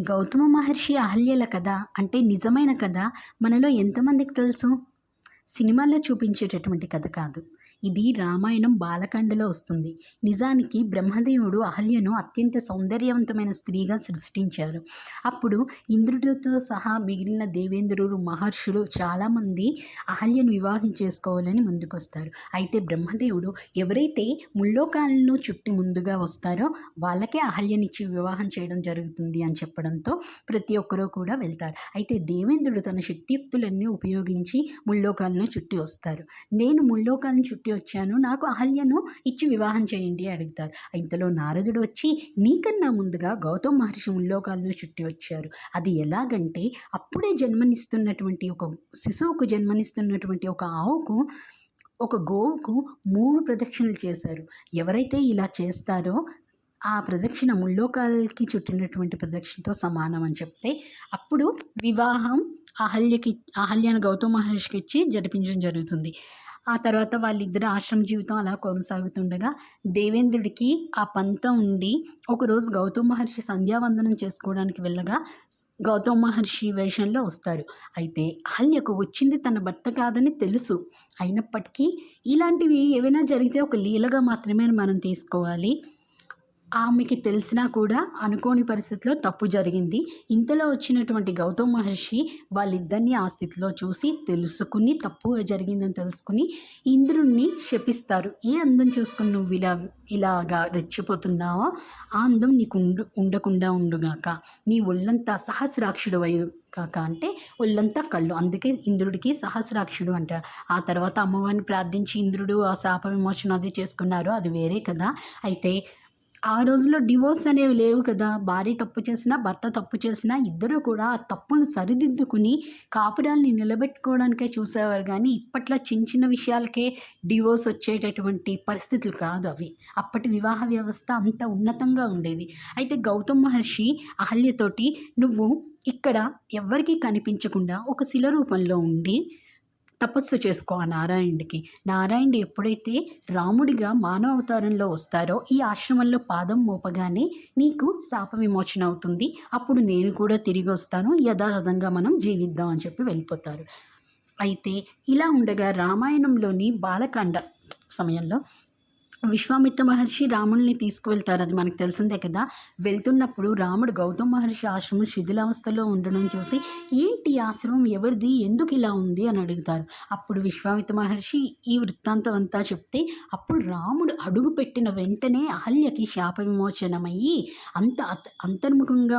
గౌతమ మహర్షి అహల్యల కథ అంటే నిజమైన కథ మనలో ఎంతమందికి తెలుసు? సినిమాల్లో చూపించేటటువంటి కథ కాదు. ఇది రామాయణం బాలకాండలో వస్తుంది. నిజానికి బ్రహ్మదేవుడు అహల్యను అత్యంత సౌందర్యవంతమైన స్త్రీగా సృష్టించారు. అప్పుడు ఇంద్రుడితో సహా మిగిలిన దేవేంద్రులు, మహర్షులు చాలామంది అహల్యను వివాహం చేసుకోవాలని ముందుకొస్తారు. అయితే బ్రహ్మదేవుడు ఎవరైతే ముల్లోకాలను చుట్టి ముందుగా వస్తారో వాళ్ళకే అహల్యనిచ్చి వివాహం చేయడం జరుగుతుంది అని చెప్పడంతో ప్రతి ఒక్కరూ కూడా వెళ్తారు. అయితే దేవేంద్రుడు తన శక్తియుక్తులన్నీ ఉపయోగించి ముల్లోకాలను చుట్టి వస్తారు. నేను ముల్లోకాలను చుట్టి వచ్చాను, నాకు అహల్యను ఇచ్చి వివాహం చేయండి అడుగుతారు. ఇంతలో నారదుడు వచ్చి నీకన్నా ముందుగా గౌతమ మహర్షి ముల్లోకాలను చుట్టి వచ్చారు. అది ఎలాగంటే అప్పుడే జన్మనిస్తున్నటువంటి ఒక శిశువుకు జన్మనిస్తున్నటువంటి ఒక ఆవుకు, ఒక గోవుకు 3 ప్రదక్షిణలు చేశారు. ఎవరైతే ఇలా చేస్తారో ఆ ప్రదక్షిణ ముల్లోకాలకి చుట్టినటువంటి ప్రదక్షిణతో సమానం అని చెప్తే అప్పుడు వివాహం అహల్యను గౌతమ మహర్షికి ఇచ్చి జరిపించడం జరుగుతుంది. ఆ తర్వాత వాళ్ళిద్దరు ఆశ్రమ జీవితం అలా కొనసాగుతుండగా దేవేంద్రుడికి ఆ పంతం ఉండి ఒకరోజు గౌతమ మహర్షి సంధ్యావందనం చేసుకోవడానికి వెళ్ళగా గౌతమ మహర్షి వేషంలో వస్తారు. అయితే అహల్యకు వచ్చింది తన భర్త కాదని తెలుసు. అయినప్పటికీ ఇలాంటివి ఏవైనా జరిగితే ఒక లీలగా మాత్రమే మనం తీసుకోవాలి. ఆమెకి తెలిసినా కూడా అనుకోని పరిస్థితిలో తప్పు జరిగింది. ఇంతలో వచ్చినటువంటి గౌతమ మహర్షి వాళ్ళిద్దరినీ ఆ స్థితిలో చూసి తెలుసుకుని తప్పు జరిగిందని తెలుసుకుని ఇంద్రుణ్ణి శపిస్తారు. ఏ అందం చూసుకుని నువ్వు ఇలాగా రెచ్చిపోతున్నావో ఆ అందం నీకు ఉండకుండా ఉండుగాక, నీ ఒళ్ళంతా సహస్రాక్షుడు అయ్యి కాక అంటే ఒళ్ళంతా కళ్ళు, అందుకే ఇంద్రుడికి సహస్రాక్షుడు అంటారు. ఆ తర్వాత అమ్మవారిని ప్రార్థించి ఇంద్రుడు ఆ శాప విమోచన అది చేసుకున్నారు, అది వేరే కదా. అయితే ఆ రోజుల్లో డివోర్స్ అనేవి లేవు కదా. భార్య తప్పు చేసినా భర్త తప్పు చేసినా ఇద్దరు కూడా ఆ తప్పును సరిదిద్దుకుని కాపురాల్ని నిలబెట్టుకోవడానికే చూసేవారు. కానీ ఇప్పట్లో చిన్న చిన్న విషయాలకే డివోర్స్ వచ్చేటటువంటి పరిస్థితులు కాదు అవి. అప్పటి వివాహ వ్యవస్థ అంత ఉన్నతంగా ఉండేది. అయితే గౌతమ మహర్షి అహల్యతోటి నువ్వు ఇక్కడ ఎవ్వరికీ కనిపించకుండా ఒక శిల రూపంలో ఉండి తపస్సు చేసుకో ఆ నారాయణుడు ఎప్పుడైతే రాముడిగా మానవ అవతారంలో వస్తారో ఈ ఆశ్రమంలో పాదం మోపగానే నీకు శాప విమోచన అవుతుంది. అప్పుడు నేను కూడా తిరిగి వస్తాను, యథాతథంగా మనం జీవిద్దాం అని చెప్పి వెళ్ళిపోతారు. అయితే ఇలా ఉండగా రామాయణంలోని బాలకాండ సమయంలో విశ్వామిత్ర మహర్షి రాముడిని తీసుకువెళ్తారు. అది మనకు తెలిసిందే కదా. వెళ్తున్నప్పుడు రాముడు గౌతమ మహర్షి ఆశ్రమం శిథిలావస్థలో ఉండడం చూసి ఏంటి ఆశ్రమం ఎవరిది, ఎందుకు ఇలా ఉంది అని అడుగుతారు. అప్పుడు విశ్వామిత్ర మహర్షి ఈ వృత్తాంతం అంతా చెప్తే అప్పుడు రాముడు అడుగు పెట్టిన వెంటనే అహల్యకి శాప విమోచనమయ్యి అంతర్ముఖంగా